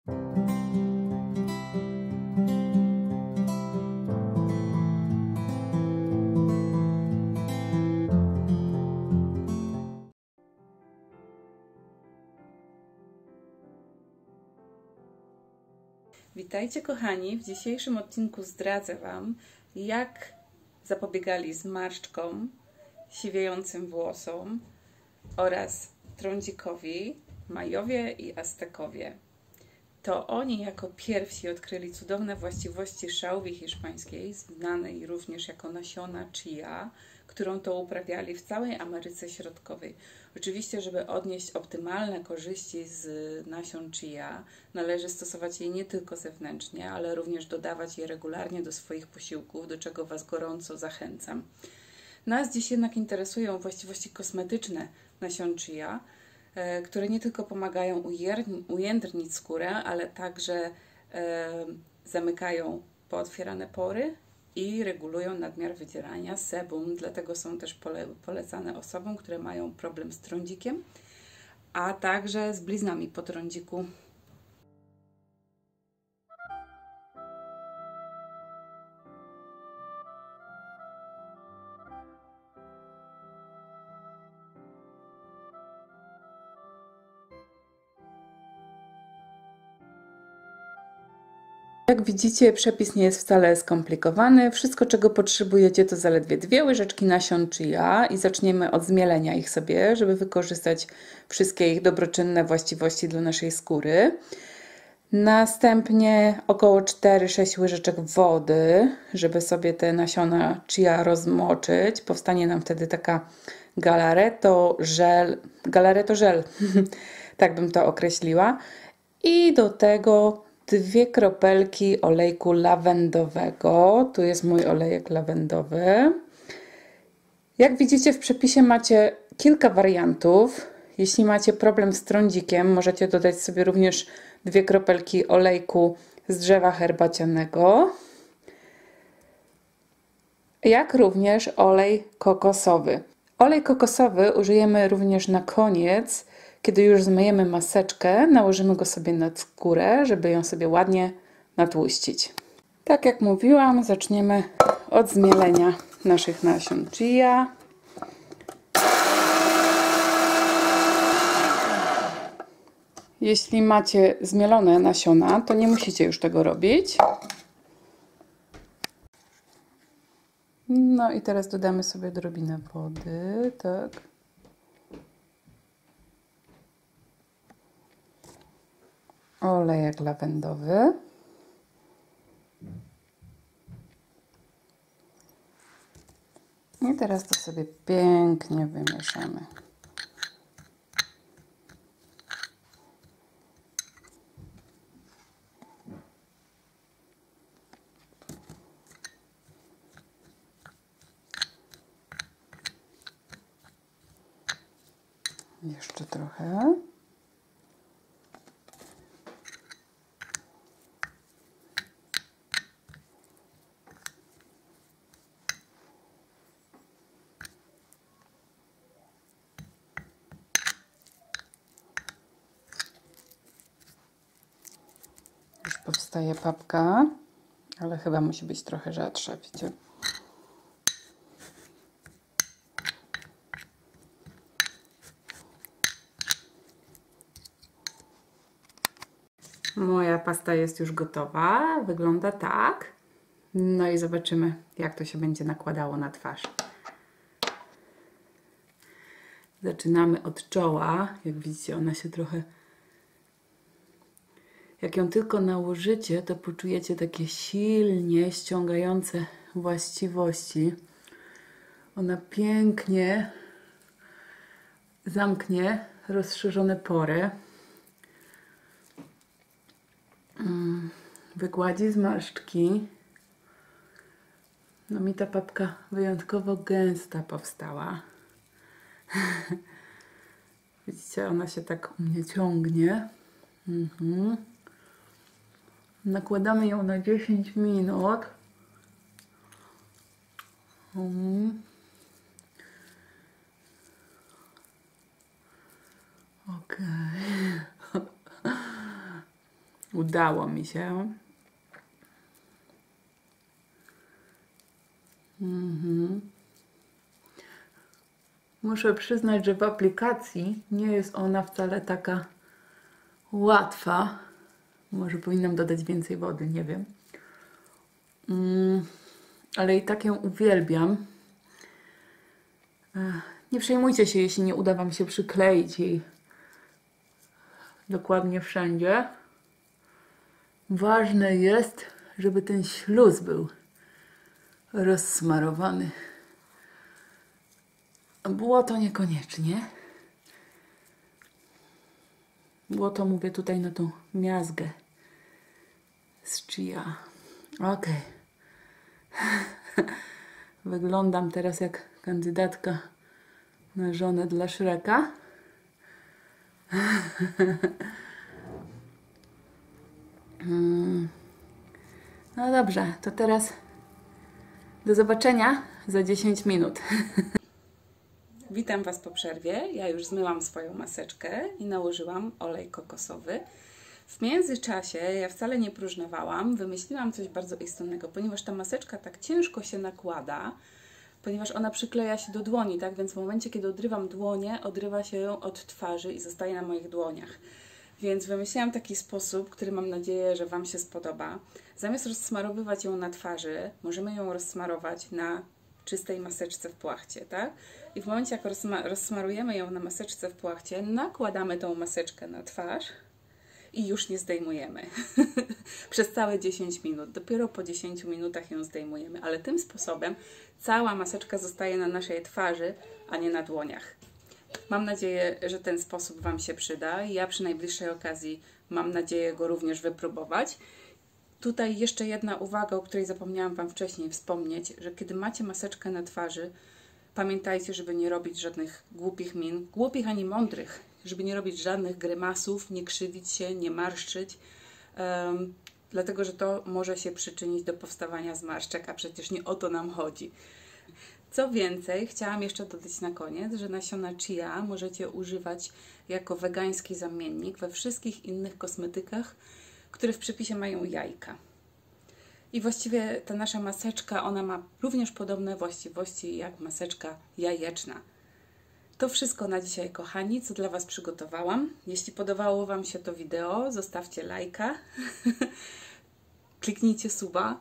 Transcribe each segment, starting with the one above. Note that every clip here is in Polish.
Witajcie kochani, w dzisiejszym odcinku zdradzę Wam, jak zapobiegali zmarszczkom, siwiejącym włosom oraz trądzikowi Majowie i Aztekowie. To oni jako pierwsi odkryli cudowne właściwości szałwi hiszpańskiej, znanej również jako nasiona chia, którą to uprawiali w całej Ameryce Środkowej. Oczywiście, żeby odnieść optymalne korzyści z nasion chia, należy stosować je nie tylko zewnętrznie, ale również dodawać je regularnie do swoich posiłków, do czego Was gorąco zachęcam. Nas dziś jednak interesują właściwości kosmetyczne nasion chia, które nie tylko pomagają ujędrnić skórę, ale także zamykają pootwierane pory i regulują nadmiar wydzielania sebum. Dlatego są też polecane osobom, które mają problem z trądzikiem, a także z bliznami po trądziku. Jak widzicie, przepis nie jest wcale skomplikowany. Wszystko, czego potrzebujecie, to zaledwie 2 łyżeczki nasion chia i zaczniemy od zmielenia ich sobie, żeby wykorzystać wszystkie ich dobroczynne właściwości dla naszej skóry. Następnie około 4-6 łyżeczek wody, żeby sobie te nasiona chia rozmoczyć. Powstanie nam wtedy taka galaretto żel, tak bym to określiła. I do tego 2 kropelki olejku lawendowego. Tu jest mój olejek lawendowy. Jak widzicie, w przepisie macie kilka wariantów. Jeśli macie problem z trądzikiem, możecie dodać sobie również 2 kropelki olejku z drzewa herbacianego, jak również olej kokosowy. Olej kokosowy użyjemy również na koniec, kiedy już zmyjemy maseczkę, nałożymy go sobie na skórę, żeby ją sobie ładnie natłuścić. Tak jak mówiłam, zaczniemy od zmielenia naszych nasion chia. Jeśli macie zmielone nasiona, to nie musicie już tego robić. No i teraz dodamy sobie odrobinę wody, tak. Olejek lawendowy. I teraz to sobie pięknie wymieszamy. Jeszcze trochę. Już powstaje papka, ale chyba musi być trochę rzadsza, wiecie? Moja pasta jest już gotowa, wygląda tak. No i zobaczymy, jak to się będzie nakładało na twarz. Zaczynamy od czoła. Jak widzicie, ona się trochę... Jak ją tylko nałożycie, to poczujecie takie silnie ściągające właściwości. Ona pięknie zamknie rozszerzone pory. Wygładzi zmarszczki. No mi ta papka wyjątkowo gęsta powstała. Widzicie, ona się tak u mnie ciągnie. Nakładamy ją na 10 minut. Ok. Udało mi się. Muszę przyznać, że w aplikacji nie jest ona wcale taka łatwa. Może powinnam dodać więcej wody, nie wiem. Ale i tak ją uwielbiam. Nie przejmujcie się, jeśli nie uda Wam się przykleić jej dokładnie wszędzie. Ważne jest, żeby ten śluz był rozsmarowany. Błoto niekoniecznie. Błoto mówię tutaj na tą miazgę z chia. Ok. Wyglądam teraz jak kandydatka na żonę dla Shreka. No dobrze, to teraz do zobaczenia za 10 minut. Witam Was po przerwie. Ja już zmyłam swoją maseczkę i nałożyłam olej kokosowy. W międzyczasie ja wcale nie próżnowałam, wymyśliłam coś bardzo istotnego, ponieważ ta maseczka tak ciężko się nakłada, ponieważ ona przykleja się do dłoni, tak? Więc w momencie, kiedy odrywam dłonie, odrywa się ją od twarzy i zostaje na moich dłoniach. Więc wymyśliłam taki sposób, który mam nadzieję, że Wam się spodoba. Zamiast rozsmarowywać ją na twarzy, możemy ją rozsmarować na czystej maseczce w płachcie, tak? I w momencie, jak rozsmarujemy ją na maseczce w płachcie, nakładamy tą maseczkę na twarz i już nie zdejmujemy. Przez całe 10 minut. Dopiero po 10 minutach ją zdejmujemy, ale tym sposobem cała maseczka zostaje na naszej twarzy, a nie na dłoniach. Mam nadzieję, że ten sposób Wam się przyda. Ja przy najbliższej okazji mam nadzieję go również wypróbować. Tutaj jeszcze jedna uwaga, o której zapomniałam Wam wcześniej wspomnieć, że kiedy macie maseczkę na twarzy, pamiętajcie, żeby nie robić żadnych głupich min, głupich ani mądrych, żeby nie robić żadnych grymasów, nie krzywić się, nie marszczyć, dlatego że to może się przyczynić do powstawania zmarszczek, a przecież nie o to nam chodzi. Co więcej, chciałam jeszcze dodać na koniec, że nasiona chia możecie używać jako wegański zamiennik we wszystkich innych kosmetykach, które w przepisie mają jajka. I właściwie ta nasza maseczka, ona ma również podobne właściwości jak maseczka jajeczna. To wszystko na dzisiaj, kochani, co dla Was przygotowałam. Jeśli podobało Wam się to wideo, zostawcie lajka, kliknijcie suba,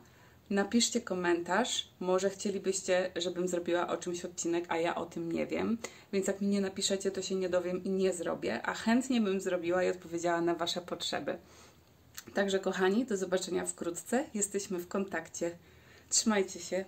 napiszcie komentarz. Może chcielibyście, żebym zrobiła o czymś odcinek, a ja o tym nie wiem. Więc jak mi nie napiszecie, to się nie dowiem i nie zrobię, a chętnie bym zrobiła i odpowiedziała na Wasze potrzeby. Także kochani, do zobaczenia wkrótce. Jesteśmy w kontakcie. Trzymajcie się.